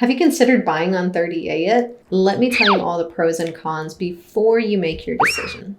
Have you considered buying on 30A yet? Let me tell you all the pros and cons before you make your decision.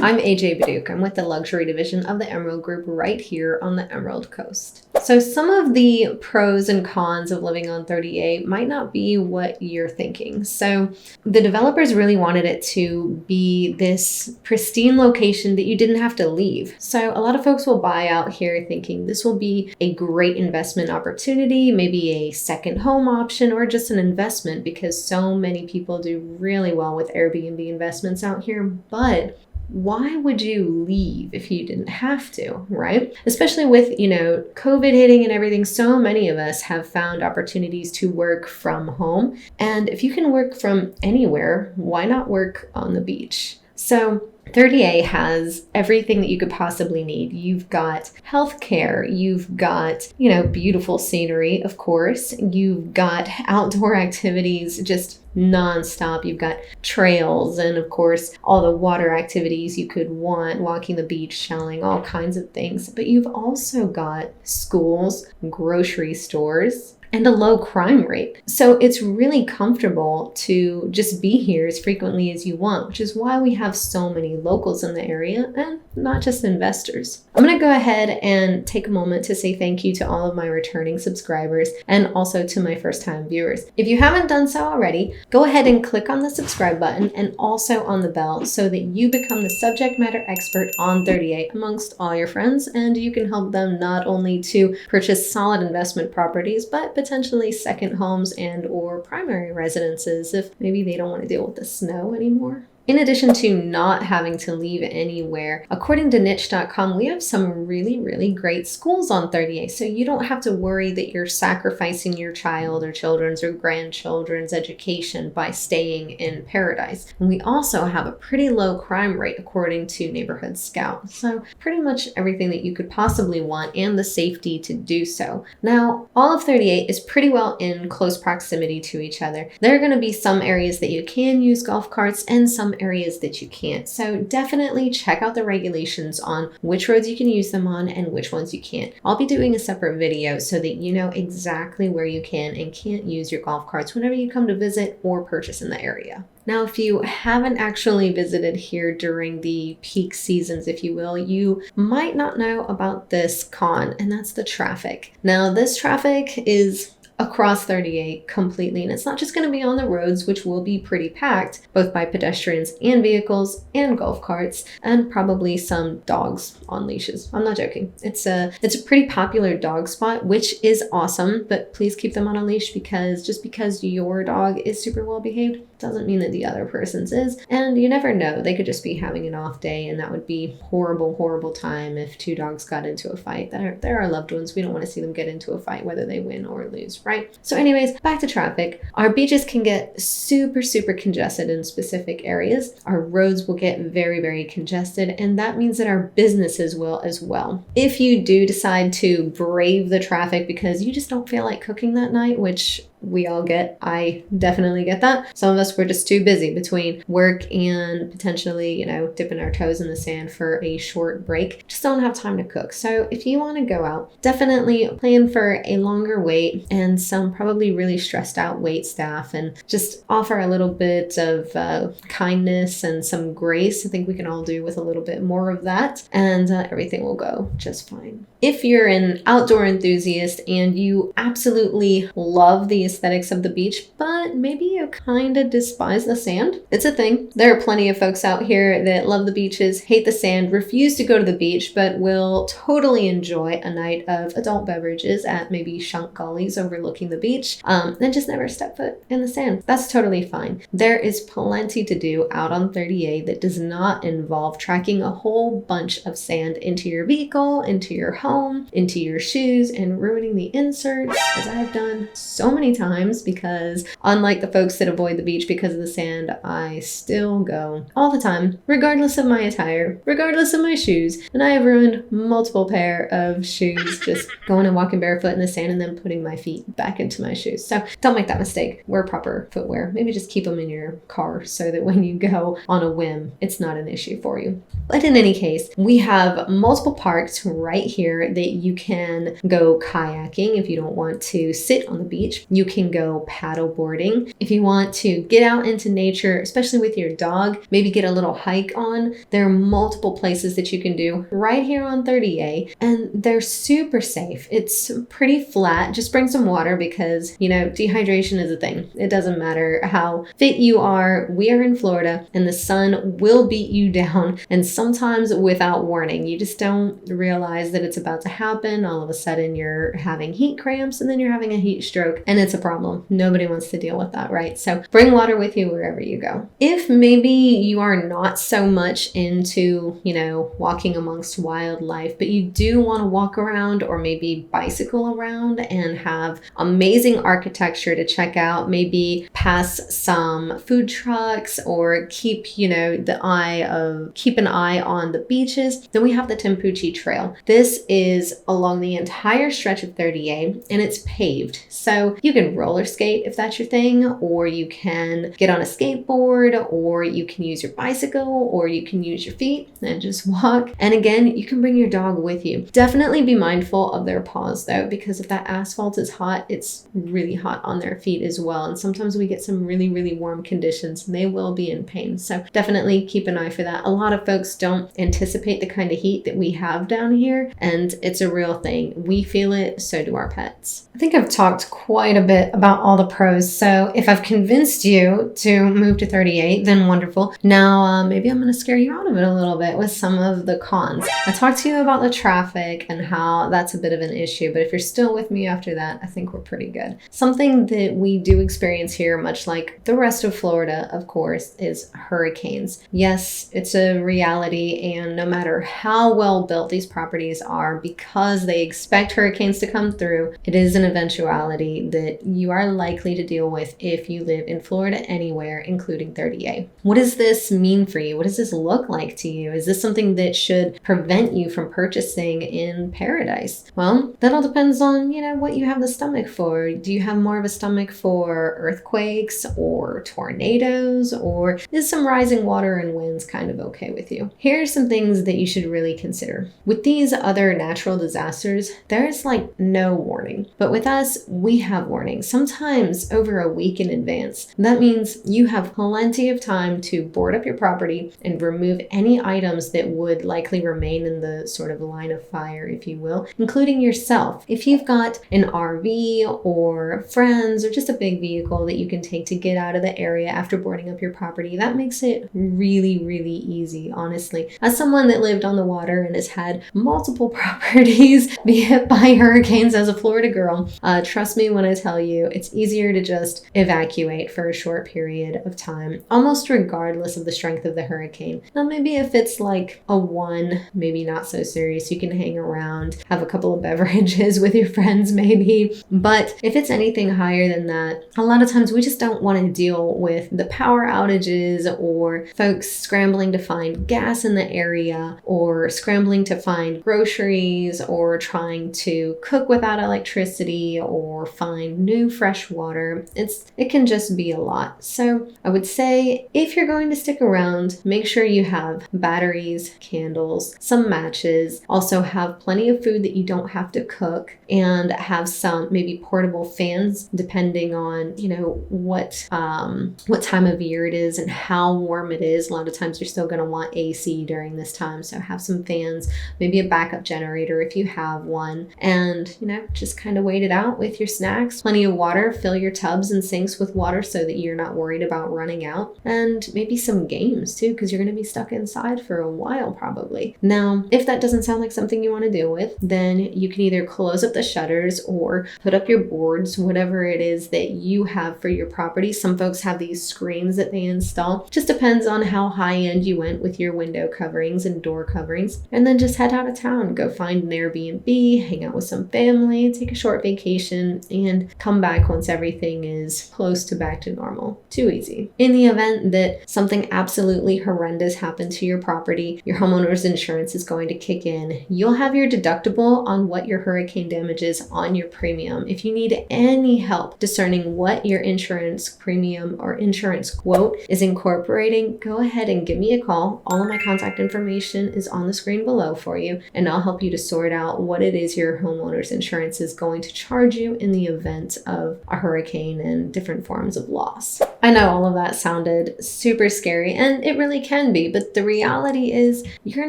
I'm BEDDOUK. I'm with the luxury division of the Emerald Group right here on the Emerald Coast. So some of the pros and cons of living on 30A might not be what you're thinking. So the developers really wanted it to be this pristine location that you didn't have to leave. So a lot of folks will buy out here thinking this will be a great investment opportunity, maybe a second home option, or just an investment because so many people do really well with Airbnb investments out here. But why would you leave if you didn't have to, right? Especially with, COVID hitting and everything, so many of us have found opportunities to work from home. And if you can work from anywhere, why not work on the beach? So 30A has everything that you could possibly need. You've got healthcare, you've got, beautiful scenery, of course. You've got outdoor activities just nonstop. You've got trails and, of course, all the water activities you could want, walking the beach, shelling, all kinds of things. But you've also got schools, grocery stores, and a low crime rate. So it's really comfortable to just be here as frequently as you want, which is why we have so many locals in the area and not just investors. I'm going to go ahead and take a moment to say thank you to all of my returning subscribers and also to my first-time viewers. If you haven't done so already, go ahead and click on the subscribe button and also on the bell so that you become the subject matter expert on 30A amongst all your friends, and you can help them not only to purchase solid investment properties, but potentially second homes and or primary residences if maybe they don't want to deal with the snow anymore. In addition to not having to leave anywhere, according to niche.com, we have some really, really great schools on 30A. So you don't have to worry that you're sacrificing your child or children's or grandchildren's education by staying in paradise. And we also have a pretty low crime rate according to Neighborhood Scout. So pretty much everything that you could possibly want and the safety to do so. Now, all of 30A is pretty well in close proximity to each other. There are going to be some areas that you can use golf carts and some areas that you can't. So definitely check out the regulations on which roads you can use them on and which ones you can't. I'll be doing a separate video so that you know exactly where you can and can't use your golf carts whenever you come to visit or purchase in the area. Now, if you haven't actually visited here during the peak seasons, if you will, you might not know about this con, and that's the traffic. Now, this traffic is across 30A completely. And it's not just going to be on the roads, which will be pretty packed, both by pedestrians and vehicles and golf carts, and probably some dogs on leashes. I'm not joking. It's a pretty popular dog spot, which is awesome, but please keep them on a leash because just because your dog is super well behaved doesn't mean that the other person's is. And you never know. They could just be having an off day, and that would be horrible, horrible time if two dogs got into a fight. They're our loved ones. We don't want to see them get into a fight, whether they win or lose, right? So anyways, back to traffic. Our beaches can get super, super congested in specific areas. Our roads will get very, very congested, and that means that our businesses will as well. If you do decide to brave the traffic because you just don't feel like cooking that night, which we all get. I definitely get that. Some of us were just too busy between work and potentially, dipping our toes in the sand for a short break. Just don't have time to cook. So if you want to go out, definitely plan for a longer wait and some probably really stressed out wait staff, and just offer a little bit of kindness and some grace. I think we can all do with a little bit more of that, and everything will go just fine. If you're an outdoor enthusiast and you absolutely love the aesthetics of the beach, but maybe you kind of despise the sand, it's a thing. There are plenty of folks out here that love the beaches, hate the sand, refuse to go to the beach, but will totally enjoy a night of adult beverages at maybe Shunk Gullies overlooking the beach, and just never step foot in the sand. That's totally fine. There is plenty to do out on 30A that does not involve tracking a whole bunch of sand into your vehicle, into your home, home, into your shoes, and ruining the inserts, as I've done so many times, because unlike the folks that avoid the beach because of the sand, I still go all the time, regardless of my attire, regardless of my shoes. And I have ruined multiple pair of shoes just going and walking barefoot in the sand and then putting my feet back into my shoes. So don't make that mistake. Wear proper footwear. Maybe just keep them in your car so that when you go on a whim, it's not an issue for you. But in any case, we have multiple parks right here that you can go kayaking if you don't want to sit on the beach. You can go paddle boarding. If you want to get out into nature, especially with your dog, maybe get a little hike on, there are multiple places that you can do right here on 30A, and they're super safe. It's pretty flat. Just bring some water because, you know, dehydration is a thing. It doesn't matter how fit you are. We are in Florida and the sun will beat you down, and sometimes without warning. You just don't realize that it's about to happen. All of a sudden you're having heat cramps and then you're having a heat stroke, and it's a problem. Nobody wants to deal with that, right? So bring water with you wherever you go. If maybe you are not so much into, you know, walking amongst wildlife, but you do want to walk around or maybe bicycle around and have amazing architecture to check out, maybe pass some food trucks or keep, you know, keep an eye on the beaches, then we have the Tempucci Trail. This is along the entire stretch of 30A and it's paved. So you can roller skate if that's your thing, or you can get on a skateboard, or you can use your bicycle, or you can use your feet and just walk. And again, you can bring your dog with you. Definitely be mindful of their paws though, because if that asphalt is hot, it's really hot on their feet as well. And sometimes we get some really, really warm conditions and they will be in pain. So definitely keep an eye for that. A lot of folks don't anticipate the kind of heat that we have down here, and it's a real thing. We feel it, so do our pets. I think I've talked quite a bit about all the pros, so if I've convinced you to move to 38, then wonderful. Now, maybe I'm going to scare you out of it a little bit with some of the cons. I talked to you about the traffic and how that's a bit of an issue, but if you're still with me after that, I think we're pretty good. Something that we do experience here, much like the rest of Florida, of course, is hurricanes. Yes, it's a reality, and no matter how well built these properties are, because they expect hurricanes to come through, it is an eventuality that you are likely to deal with if you live in Florida anywhere, including 30A. What does this mean for you? What does this look like to you? Is this something that should prevent you from purchasing in paradise? Well, that all depends on, you know, what you have the stomach for. Do you have more of a stomach for earthquakes or tornadoes, or is some rising water and winds kind of okay with you? Here are some things that you should really consider. With these other natural disasters, there's like no warning. But with us, we have warning, sometimes over a week in advance. That means you have plenty of time to board up your property and remove any items that would likely remain in the sort of line of fire, if you will, including yourself. If you've got an RV or friends or just a big vehicle that you can take to get out of the area after boarding up your property, that makes it really, really easy, honestly. As someone that lived on the water and has had multiple properties be hit by hurricanes as a Florida girl, trust me when I tell you, it's easier to just evacuate for a short period of time, almost regardless of the strength of the hurricane. Now, maybe if it's like a 1, maybe not so serious, you can hang around, have a couple of beverages with your friends maybe. But if it's anything higher than that, a lot of times we just don't want to deal with the power outages or folks scrambling to find gas in the area, or scrambling to find groceries, or trying to cook without electricity, or find new fresh water. It can just be a lot. So I would say if you're going to stick around, make sure you have batteries, candles, some matches, also have plenty of food that you don't have to cook, and have some maybe portable fans depending on, you know, what time of year it is and how warm it is. A lot of times you're still going to want AC during this time, so have some fans, maybe a backup generator if you have one, and, you know, just kind of wait it out with your snacks. Plenty of water, fill your tubs and sinks with water so that you're not worried about running out, and maybe some games too, because you're going to be stuck inside for a while probably. Now, if that doesn't sound like something you want to deal with, then you can either close up the shutters or put up your boards, whatever it is that you have for your property. Some folks have these screens that they install. Just depends on how high end you went with your window coverings and door coverings, and then just head out of town, go find an Airbnb, hang out with some family, take a short vacation, and come back once everything is close to back to normal. Too easy. In the event that something absolutely horrendous happens to your property, your homeowner's insurance is going to kick in. You'll have your deductible on what your hurricane damage is on your premium. If you need any help discerning what your insurance premium or insurance quote is incorporating, go ahead and give me a call. All of my contact information is on the screen below for you, and I'll help you to sort out what it is your homeowner's insurance is going to charge you in the event of a hurricane and different forms of loss. I know all of that sounded super scary, and it really can be, but the reality is you're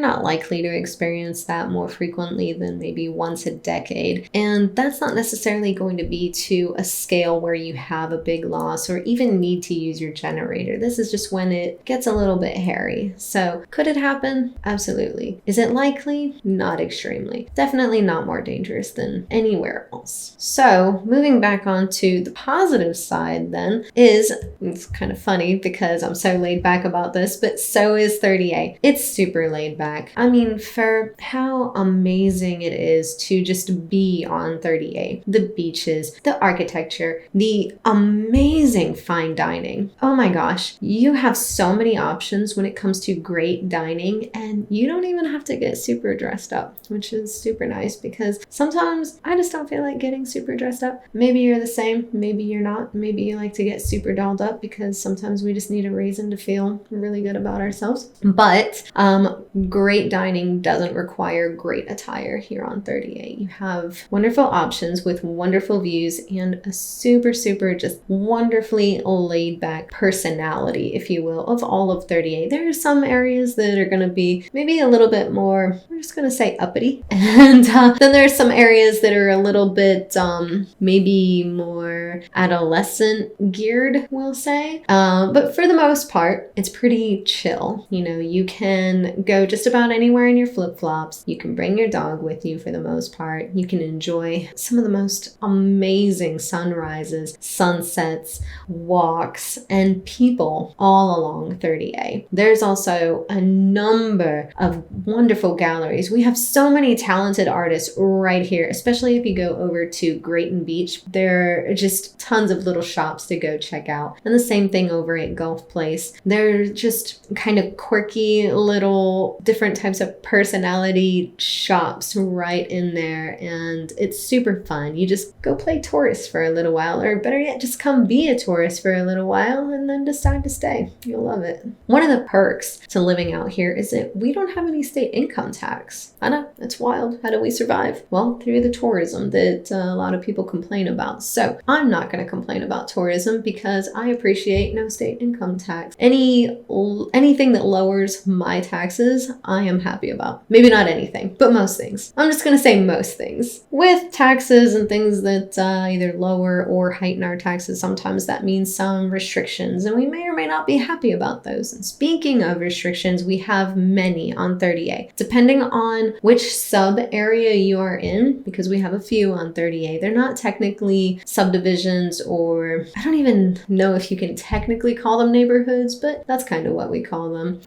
not likely to experience that more frequently than maybe once a decade. And that's not necessarily going to be to a scale where you have a big loss or even need to use your generator. This is just when it gets a little bit hairy. So could it happen? Absolutely. Is it likely? Not extremely. Definitely not more dangerous than anywhere else. So moving back on to the positive side then is, it's kind of funny because I'm so laid back about this, but so is 30A. It's super laid back. I mean, for how amazing it is to just be on 30A. The beaches, the architecture, the amazing fine dining. Oh my gosh, you have so many options when it comes to great dining, and you don't even have to get super dressed up, which is super nice because sometimes I just don't feel like getting super dressed up. Maybe you're the same, maybe you're not. Maybe you like to get super dolled up because sometimes we just need a reason to feel really good about ourselves. But great dining doesn't require great attire here on 38. You have wonderful options with wonderful views and a super just wonderfully laid back personality, if you will, of all of 38. There are some areas that are going to be maybe a little bit more, we're just going to say uppity. And then there's some areas that are a little bit maybe more adolescent geared, we'll say. But for the most part, it's pretty chill. You know, you can go just about anywhere in your flip-flops. You can bring your dog with you for the most part. You can enjoy some of the most amazing sunrises, sunsets, walks, and people all along 30A. There's also a number of wonderful galleries. We have so many talented artists right here, especially if you go over to Grayton Beach. There are just tons of little shops to go check out. And the same thing over at Gulf Place. They're just kind of quirky little different types of personality shops right in there, and it's super fun. You just go play tourist for a little while, or better yet, just come be a tourist for a little while and then decide to stay. You'll love it. One of the perks to living out here is that we don't have any state income tax. I know, it's wild. How do we survive? Well, through the tourism that a lot of people complain about. So I'm not going to complain about tourism because I appreciate no state income tax. Anything that lowers my taxes, I am happy about. Maybe not anything, but most things. I'm just going to say most things. With taxes and things that either lower or heighten our taxes, sometimes that means some restrictions, and we may or may not be happy about those. And speaking of restrictions, we have many on 30A. Depending on which sub area you are in, because we have a few on 30A, they're not technically subdivisions, or I don't even know if you can technically call them neighborhoods, but that's kind of what we call them.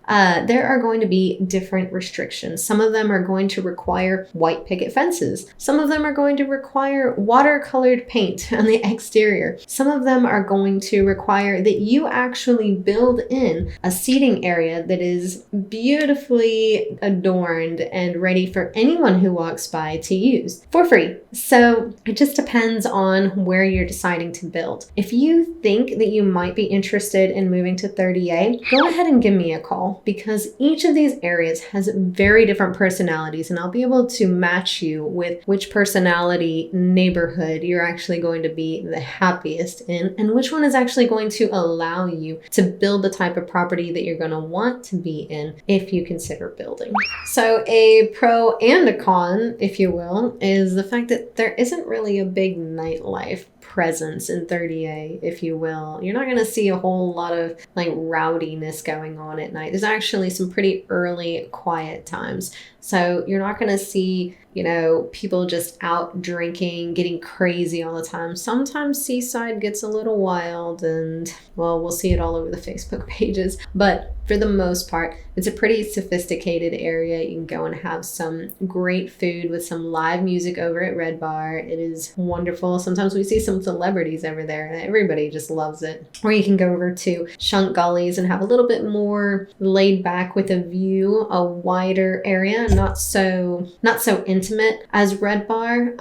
There are going to be different restrictions. Some of them are going to require white picket fences. Some of them are going to require watercolored paint on the exterior. Some of them are going to require that you actually build in a seating area that is beautifully adorned and ready for anyone who walks by to use for free. So it just depends on where you're deciding to build. If you think that you might be interested in moving to 30A, go ahead and give me a call, because each of these areas has very different personalities, and I'll be able to match you with which personality neighborhood you're actually going to be the happiest in, and which one is actually going to allow you to build the type of property that you're going to want to be in if you consider building. So a pro and a con, if you will, is the fact that there isn't really a big nightlife presence in 30A, if you will. You're not going to see a whole lot of like rowdiness going on at night. There's actually some pretty early quiet times. So you're not going to see, you know, people just out drinking, getting crazy all the time. Sometimes Seaside gets a little wild and, well, we'll see it all over the Facebook pages. But for the most part, it's a pretty sophisticated area. You can go and have some great food with some live music over at Red Bar. It is wonderful. Sometimes we see some celebrities over there and everybody just loves it. Or you can go over to Shunk Gullies and have a little bit more laid back with a view, a wider area, not so intimate as Red Bar.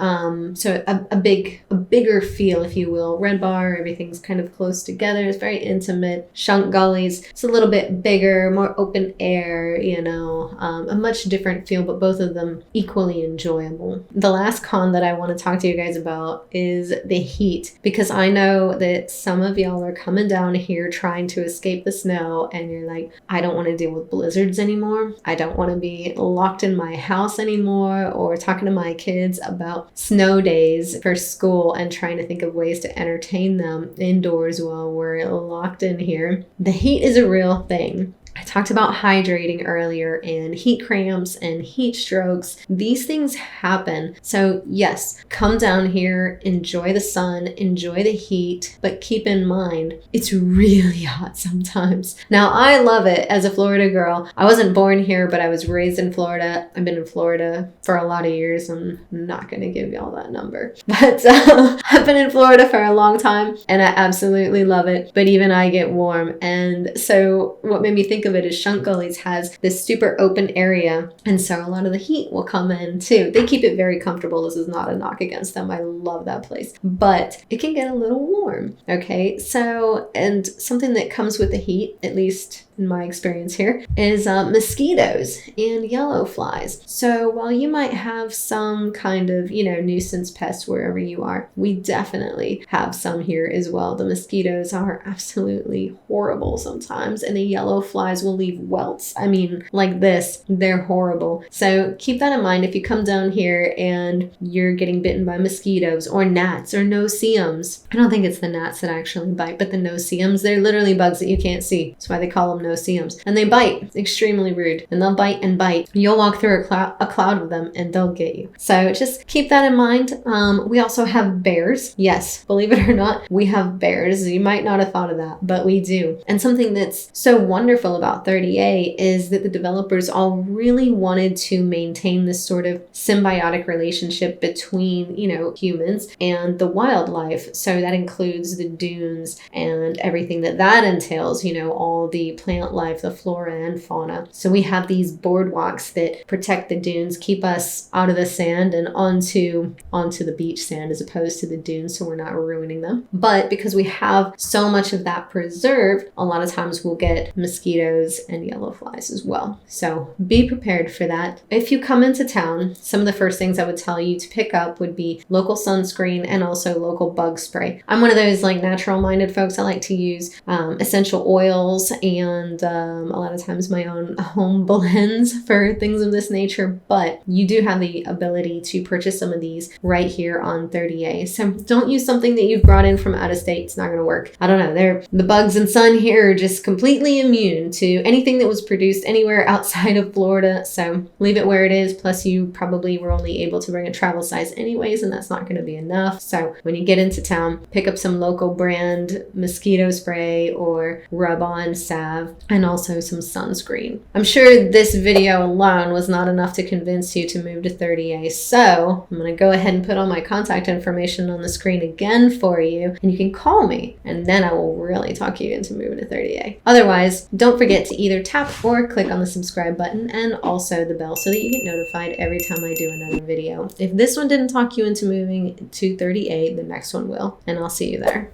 So a bigger feel, if you will. Red Bar, everything's kind of close together. It's very intimate. Shunk Gullies, it's a little bit bigger, more open air, you know, a much different feel, but both of them equally enjoyable. The last con that I want to talk to you guys about is the heat, because I know that some of y'all are coming down here trying to escape the snow and you're like, I don't want to deal with blizzards anymore. I don't want to be locked in my house anymore, or talking to my kids about snow days for school and trying to think of ways to entertain them indoors while we're locked in here. The heat is a real thing. I talked about hydrating earlier and heat cramps and heat strokes. These things happen. So yes, come down here, enjoy the sun, enjoy the heat, but keep in mind, it's really hot sometimes. Now, I love it as a Florida girl. I wasn't born here, but I was raised in Florida. I've been in Florida for a lot of years. I'm not going to give y'all that number, but I've been in Florida for a long time and I absolutely love it. But even I get warm. And so what made me think of it is Shunk Gullies has this super open area, and so a lot of the heat will come in too. They keep it very comfortable. This is not a knock against them. I love that place, but it can get a little warm. Okay, so, and something that comes with the heat, at least in my experience here, is mosquitoes and yellow flies. So while you might have some kind of, you know, nuisance pests wherever you are, we definitely have some here as well. The mosquitoes are absolutely horrible sometimes, and the yellow flies will leave welts. I mean, like this, they're horrible. So keep that in mind if you come down here and you're getting bitten by mosquitoes or gnats or no-see-ums. I don't think it's the gnats that actually bite, but the no-see-ums, they're literally bugs that you can't see. That's why they call them no-see-ums. And they bite. Extremely rude. And they'll bite and bite. You'll walk through a cloud with them and they'll get you. So just keep that in mind. We also have bears. Yes, believe it or not, we have bears. You might not have thought of that, but we do. And something that's so wonderful about 30A is that the developers all really wanted to maintain this sort of symbiotic relationship between, you know, humans and the wildlife. So that includes the dunes and everything that entails, you know, all the plant life, the flora and fauna. So we have these boardwalks that protect the dunes, keep us out of the sand and onto the beach sand as opposed to the dunes, so we're not ruining them. But because we have so much of that preserved, a lot of times we'll get mosquitoes and yellow flies as well. So be prepared for that. If you come into town, some of the first things I would tell you to pick up would be local sunscreen and also local bug spray. I'm one of those like natural minded folks. I like to use essential oils and a lot of times my own home blends for things of this nature, but you do have the ability to purchase some of these right here on 30A. So don't use something that you've brought in from out of state. It's not going to work. I don't know. The bugs and sun here are just completely immune to anything that was produced anywhere outside of Florida. So leave it where it is. Plus you probably were only able to bring a travel size anyways, and that's not going to be enough. So when you get into town, pick up some local brand mosquito spray or rub-on salve and also some sunscreen. I'm sure this video alone was not enough to convince you to move to 30A. So I'm going to go ahead and put all my contact information on the screen again for you, and you can call me and then I will really talk you into moving to 30A. Otherwise, don't forget to either tap or click on the subscribe button and also the bell so that you get notified every time I do another video. If this one didn't talk you into moving to 30A, the next one will, and I'll see you there.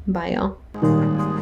Bye, y'all.